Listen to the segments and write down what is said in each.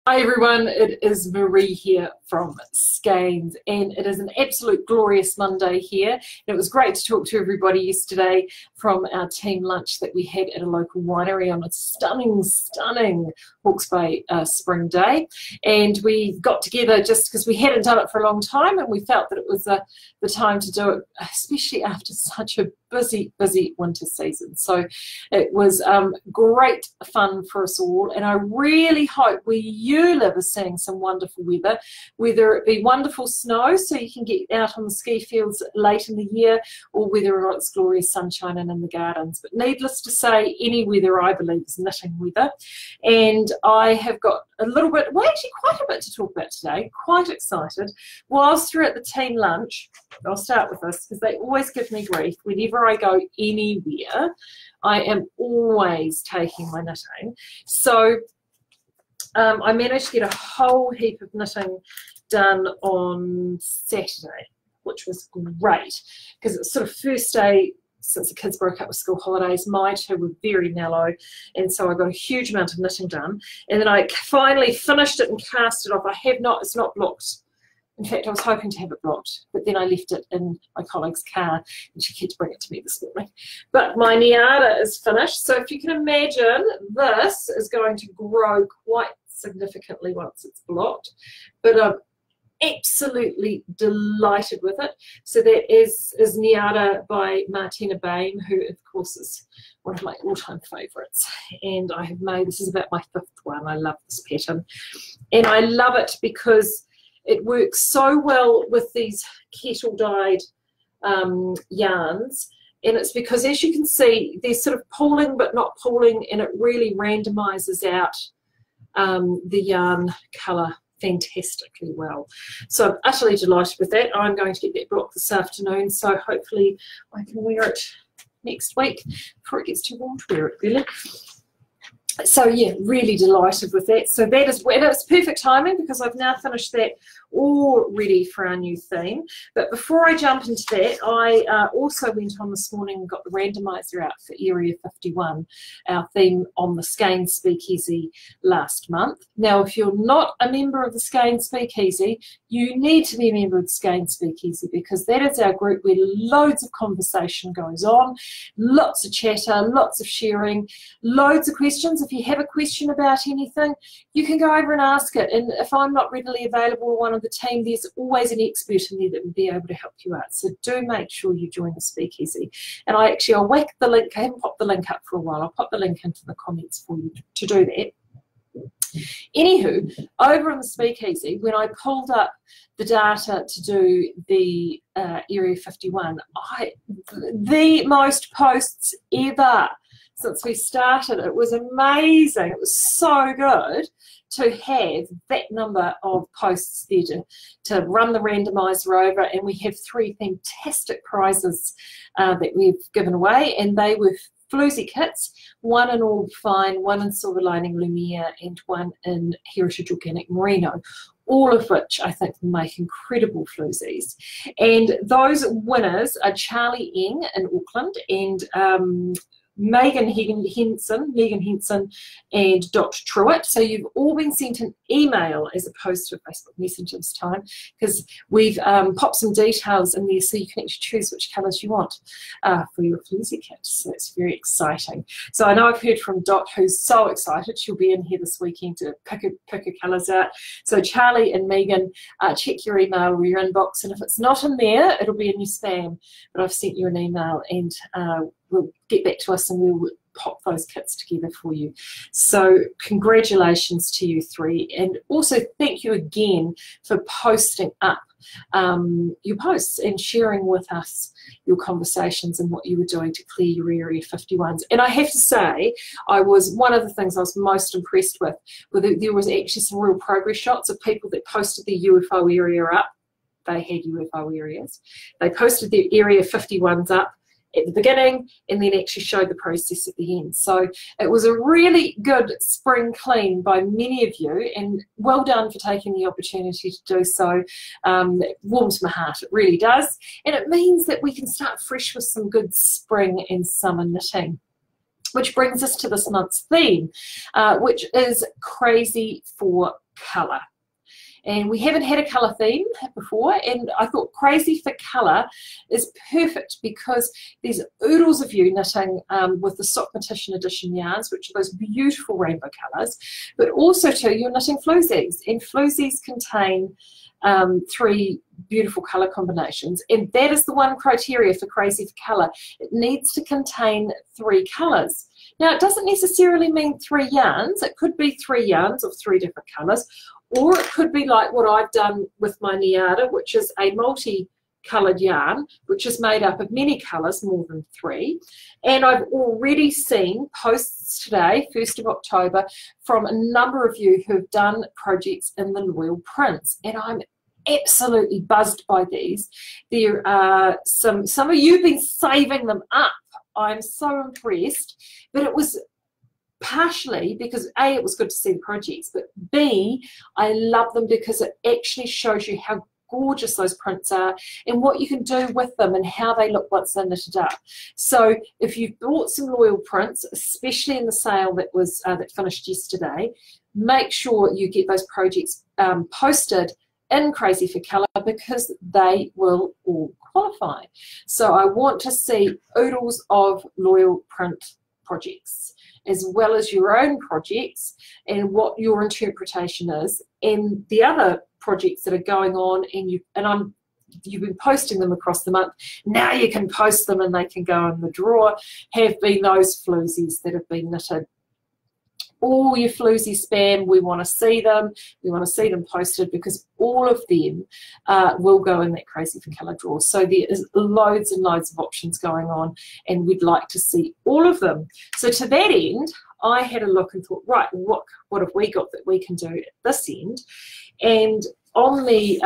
Hi everyone, it is Marie here from Skeins, and it is an absolute glorious Monday here. And it was great to talk to everybody yesterday from our team lunch that we had at a local winery on a stunning Hawke's Bay spring day. And we got together just because we hadn't done it for a long time, and we felt that it was the time to do it, especially after such a busy winter season. So it was great fun for us all, and I really hope where you live is seeing some wonderful weather, whether it be wonderful snow so you can get out on the ski fields late in the year, or whether or not it's glorious sunshine and in the gardens. But needless to say, any weather I believe is knitting weather, and I have got a little bit, well actually quite a bit to talk about today. Quite excited. Whilst we're at the team lunch, I'll start with this because they always give me grief whenever I go anywhere. I am always taking my knitting. So I managed to get a whole heap of knitting done on Saturday, which was great because it's sort of first day since the kids broke up with school holidays. My two were very mellow, and so I got a huge amount of knitting done. And then I finally finished it and cast it off. It's not blocked. In fact, I was hoping to have it blocked, but then I left it in my colleague's car, and she had to bring it to me this morning. But my Niada is finished, so if you can imagine, this is going to grow quite significantly once it's blocked. But I'm absolutely delighted with it. So that is Niada by Martina Bain, who of course is one of my all-time favourites. And I have made, this is about my 5th one. I love this pattern. And I love it because it works so well with these kettle dyed yarns. And it's because, as you can see, they're sort of pooling but not pooling, and it really randomizes out the yarn colour fantastically well. So I'm utterly delighted with that. I'm going to get that block this afternoon, so hopefully I can wear it next week before it gets too warm to wear it, really. So yeah, really delighted with that. So that is, and it's perfect timing because I've now finished that all ready for our new theme. But before I jump into that, I also went on this morning and got the randomizer out for Area 51, our theme on the Skeins Speakeasy last month. Now, if you're not a member of the Skeins Speakeasy, you need to be a member of the Skeins Speakeasy because that is our group where loads of conversation goes on, lots of chatter, lots of sharing, loads of questions. If you have a question about anything, you can go over and ask it. And if I'm not readily available or one of the team, there's always an expert in there that will be able to help you out. So do make sure you join the Speakeasy. And I'll whack the link. I haven't popped the link up for a while. I'll pop the link into the comments for you to do that. Anywho, over on the Speakeasy, when I pulled up the data to do the Area 51, the most posts ever since we started. It was amazing. It was so good to have that number of posts there to run the randomizer over, and we have 3 fantastic prizes that we've given away, and they were floozy kits, 1 in All Fine, 1 in Silver Lining Lumiere, and 1 in Heritage Organic Merino, all of which I think will make incredible floozies. And those winners are Charlie Eng in Auckland, and Megan Henson, and Dr. Truitt. So you've all been sent an email as opposed to a Facebook Messenger this time, because we've popped some details in there so you can actually choose which colours you want for your floozy kit. So it's very exciting. So I know I've heard from Dot, who's so excited. She'll be in here this weekend to pick her colours out. So Charlie and Megan, check your email or your inbox, and if it's not in there, it'll be in your spam. But I've sent you an email, and will get back to us and we'll pop those kits together for you. So congratulations to you 3, and also thank you again for posting up your posts and sharing with us your conversations and what you were doing to clear your Area 51s. And I have to say, one of the things I was most impressed with, there was actually some real progress shots of people that posted their UFO area up. They had UFO areas. They posted their Area 51s up at the beginning and then actually showed the process at the end. So it was a really good spring clean by many of you, and well done for taking the opportunity to do so. It warms my heart, it really does, and it means that we can start fresh with some good spring and summer knitting. Which brings us to this month's theme, which is Crazy for colour. And we haven't had a colour theme before, and I thought Crazy for Colour is perfect because there's oodles of you knitting with the Sock Petition Edition yarns, which are those beautiful rainbow colours, but also too you're knitting floozies, and floozies contain 3 beautiful colour combinations, and that is the one criteria for Crazy for Colour. It needs to contain 3 colours. Now, it doesn't necessarily mean 3 yarns. It could be 3 yarns of 3 different colours, or it could be like what I've done with my Niada, which is a multi-coloured yarn, which is made up of many colours, more than 3. And I've already seen posts today, 1st of October, from a number of you who've done projects in the Loyal Prints, and I'm absolutely buzzed by these. There are some of you have been saving them up. I'm so impressed, but it was partially because A, it was good to see the projects, but B, I love them because it actually shows you how gorgeous those prints are and what you can do with them and how they look once they're knitted up. So if you've bought some Loyal Prints, especially in the sale that was that finished yesterday, make sure you get those projects posted in Crazy for Colour because they will all qualify. So I want to see oodles of Loyal Print projects, as well as your own projects and what your interpretation is, and the other projects that are going on, and you've been posting them across the month. Now you can post them and they can go in the drawer. Have been those floozies that have been knitted. All your floozy spam, we want to see them. We want to see them posted because all of them will go in that Crazy for Colour drawer. So there is loads and loads of options going on, and we'd like to see all of them. So to that end, I had a look and thought, right, what have we got that we can do at this end? And on the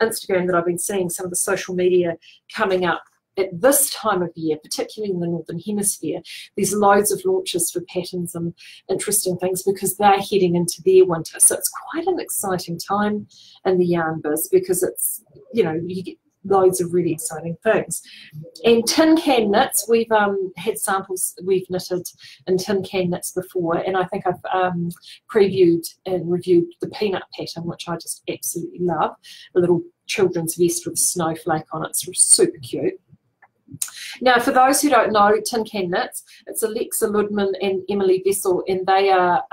Instagram that I've been seeing, some of the social media coming up at this time of year, particularly in the Northern Hemisphere, there's loads of launches for patterns and interesting things because they're heading into their winter. So it's quite an exciting time in the yarn biz because it's, you know, you get loads of really exciting things. And tin can knits, we've had samples we've knitted in tin can knits before, and I think I've previewed and reviewed the peanut pattern, which I just absolutely love. A little children's vest with a snowflake on it. It's super cute. Now, for those who don't know, Tin Can Knits, it's Alexa Ludman and Emily Vessel, and they are,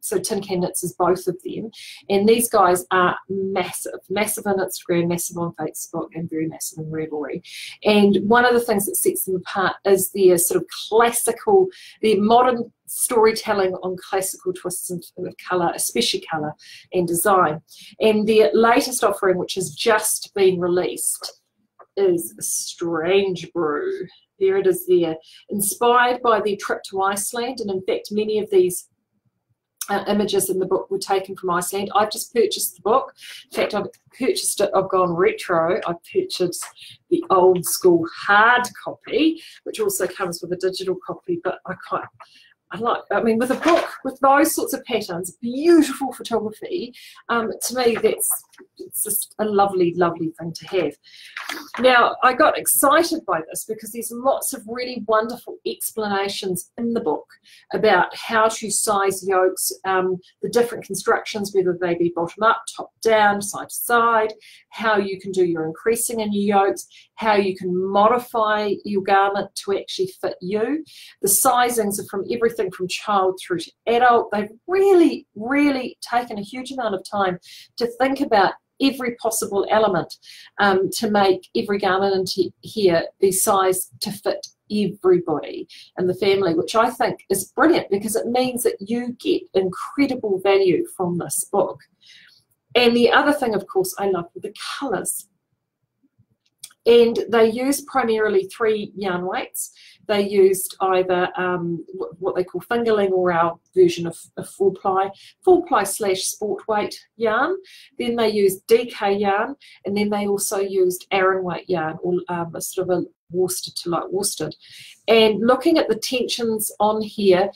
so Tin Can Knits is both of them, and these guys are massive, massive on Instagram, massive on Facebook, and very massive in Ravelry. And one of the things that sets them apart is their sort of classical, their modern storytelling on classical twists of colour, especially colour and design. And their latest offering, which has just been released, is Strangebrew. There it is there. Inspired by their trip to Iceland, and in fact many of these images in the book were taken from Iceland. I've just purchased the book. In fact, I've purchased it, I've gone retro. I've purchased the old school hard copy, which also comes with a digital copy, but I mean, with a book with those sorts of patterns, beautiful photography, to me it's just a lovely, lovely thing to have. Now, I got excited by this because there's lots of really wonderful explanations in the book about how to size yokes, the different constructions, whether they be bottom up, top down, side to side, how you can do your increasing in your yokes, how you can modify your garment to actually fit you. The sizings are from everything from child through to adult. They've really, really taken a huge amount of time to think about every possible element to make every garment into here be sized to fit everybody in the family, which I think is brilliant because it means that you get incredible value from this book. And the other thing, of course, I love are the colours. And they used primarily 3 yarn weights. They used either what they call fingerling or our version of 4-ply / sport weight yarn. Then they used DK yarn, and then they also used Aran weight yarn, or a sort of a worsted to light worsted. And looking at the tensions on here,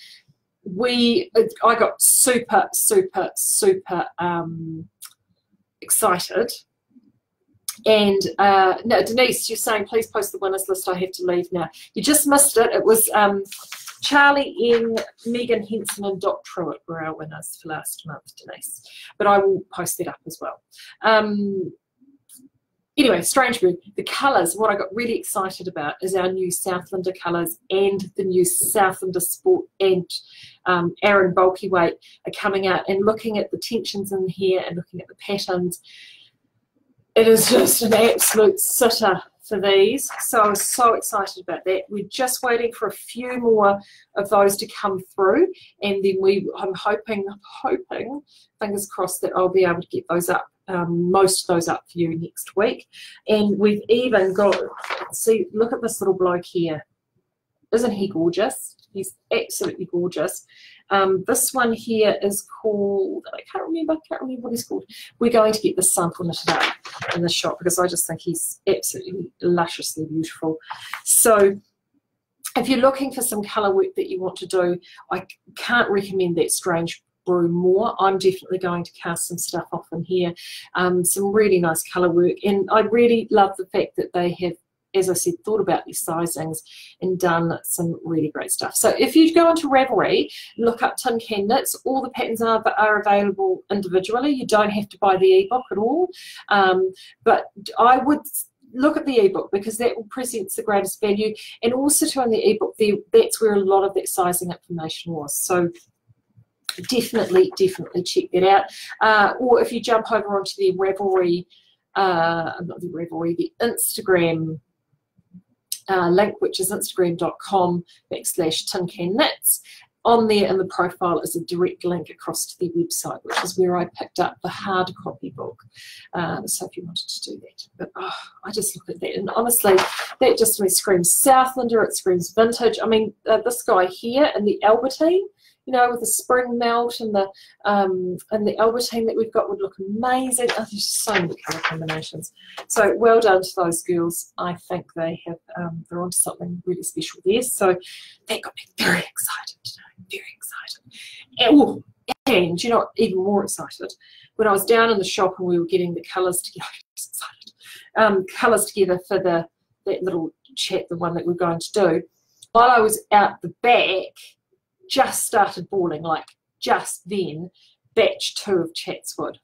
I got super, super, super excited. And no, Denise, you're saying please post the winners list. I have to leave now. You just missed it. It was Charlie N, Megan Henson and Dot Truitt were our winners for last month, Denise. But I will post that up as well. Anyway, Strangebrew, the colours, what I got really excited about is our new Southlander colours and the new Southlander Sport and Aaron Bulky Weight are coming out, and looking at the tensions in here and looking at the patterns. It is just an absolute sitter for these. So I was so excited about that. We're just waiting for a few more of those to come through, and then I'm hoping, fingers crossed, that I'll be able to get those up. Most of those up for you next week. And we've even got, see, look at this little bloke here. Isn't he gorgeous? He's absolutely gorgeous. This one here is called, I can't remember what he's called. We're going to get the sample knitted up in the shop because I just think he's absolutely lusciously beautiful. So if you're looking for some colour work that you want to do, I can't recommend that Strangebrew more. I'm definitely going to cast some stuff off in here, some really nice colour work, and I really love the fact that they have, as I said, thought about these sizings and done some really great stuff. So if you go into Ravelry, look up Tincan Knits, all the patterns are available individually. You don't have to buy the ebook at all, but I would look at the ebook because that presents the greatest value, and also to on the ebook, that's where a lot of that sizing information was. So definitely check that out. Or if you jump over onto the Ravelry, not the Ravelry, the Instagram link, which is instagram.com/TincanKnits. On there in the profile is a direct link across to their website, which is where I picked up the hard copy book. So if you wanted to do that. But I just look at that, and honestly, that just really screams Southlander, it screams vintage. I mean, this guy here in the Albertine, you know, with the spring melt and the Albertine that we've got would look amazing. Oh, there's so many colour combinations. So well done to those girls. I think they have they're onto something really special there. So that got me very excited today. Very excited. And you know, even more excited when I was down in the shop and we were getting the colours together. Colours together for that little chat, the one that we're going to do. While I was out the back, just started balling, like just then, batch 2 of Chatswood.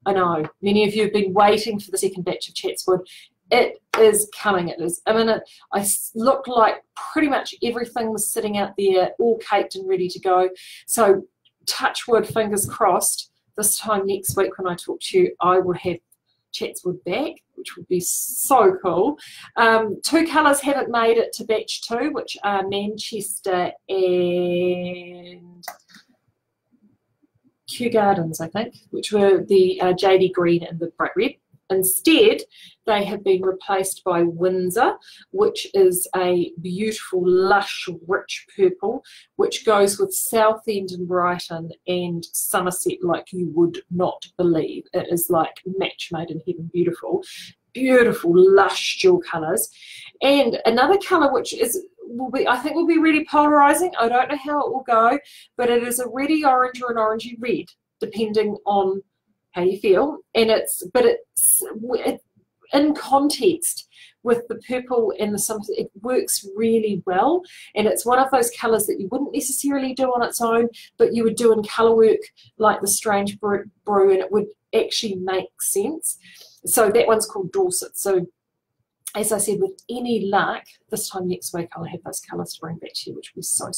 I know many of you have been waiting for the second batch of Chatswood. It is coming. It is imminent. I looked like pretty much everything was sitting out there, all caked and ready to go. So touch wood, fingers crossed, this time next week when I talk to you, I will have Chatswood back, which would be so cool. 2 colours haven't made it to batch 2, which are Manchester and Kew Gardens, I think, which were the JD Green and the Bright Red. Instead, they have been replaced by Windsor, which is a beautiful, lush, rich purple, which goes with Southend and Brighton and Somerset like you would not believe. It is like match made in heaven, beautiful. Beautiful, lush dual colours. And another colour which I think will be really polarising. I don't know how it will go, but it is a reddy orange or an orangey red, depending on how you feel, and it's in context with the purple and the something, it works really well, and it's one of those colours that you wouldn't necessarily do on its own, but you would do in colour work like the Strangebrew, and it would actually make sense. So that one's called Dorset. So as I said, with any luck, this time next week I'll have those colours to bring back to you, which will be so cool.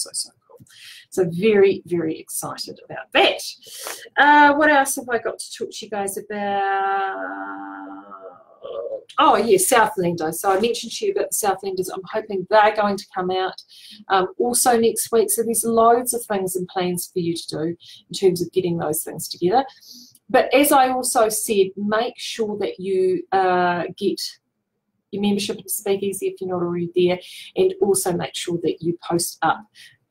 So very excited about that. What else have I got to talk to you guys about? Oh yes, Southlander. So I mentioned to you about the Southlanders. I'm hoping they're going to come out also next week. So there's loads of things and plans for you to do in terms of getting those things together. But as I also said, make sure that you get your membership at Speakeasy if you're not already there, and also make sure that you post up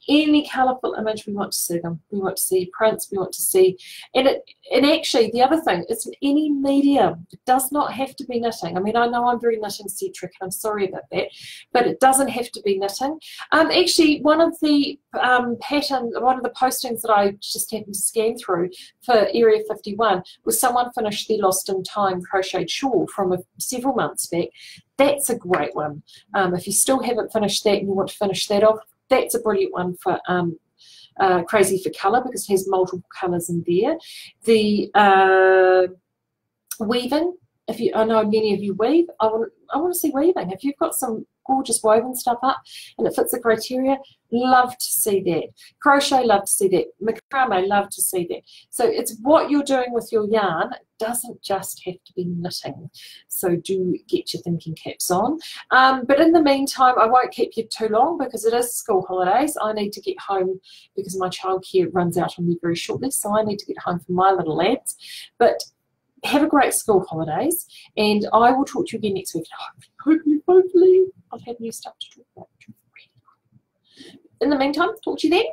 any colourful image. We want to see them. We want to see prints. We want to see, and actually the other thing, it's in any medium. It does not have to be knitting. I mean, I know I'm very knitting centric, and I'm sorry about that, but it doesn't have to be knitting. Actually, one of the postings that I just happened to scan through for Area 51 was someone finished their Lost in Time crocheted shawl from several months back. That's a great one. If you still haven't finished that and you want to finish that off, that's a brilliant one for Crazy for Colour, because it has multiple colours in there. The weaving, I know many of you weave, I want to see weaving. If you've got some gorgeous woven stuff up and it fits the criteria, love to see that. Crochet, love to see that. Macrame, love to see that. So it's what you're doing with your yarn. It doesn't just have to be knitting. So do get your thinking caps on. But in the meantime, I won't keep you too long because it is school holidays. I need to get home because my childcare runs out on me very shortly. So I need to get home for my little lads. But have a great school holidays, and I will talk to you again next week. Hopefully I'll have new stuff to talk about. In the meantime, talk to you then.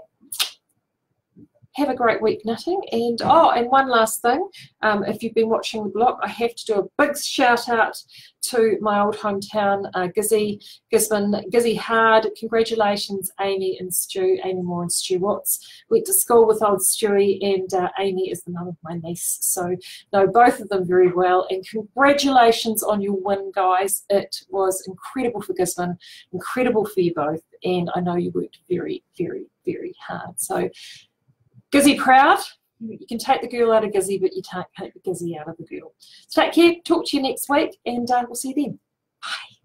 Have a great week knitting. And and one last thing, if you've been watching the blog, I have to do a big shout out to my old hometown, Gisborne, Gizzy Hard. Congratulations, Amy and Stu, Amy Moore and Stu Watts. Went to school with old Stewie, and Amy is the mum of my niece. So know both of them very well, and congratulations on your win, guys. It was incredible for Gisborne, incredible for you both, and I know you worked very, very, very hard. So Gizzy proud. You can take the girl out of Gizzy, but you can't take the Gizzy out of the girl. So take care. Talk to you next week, and we'll see you then. Bye.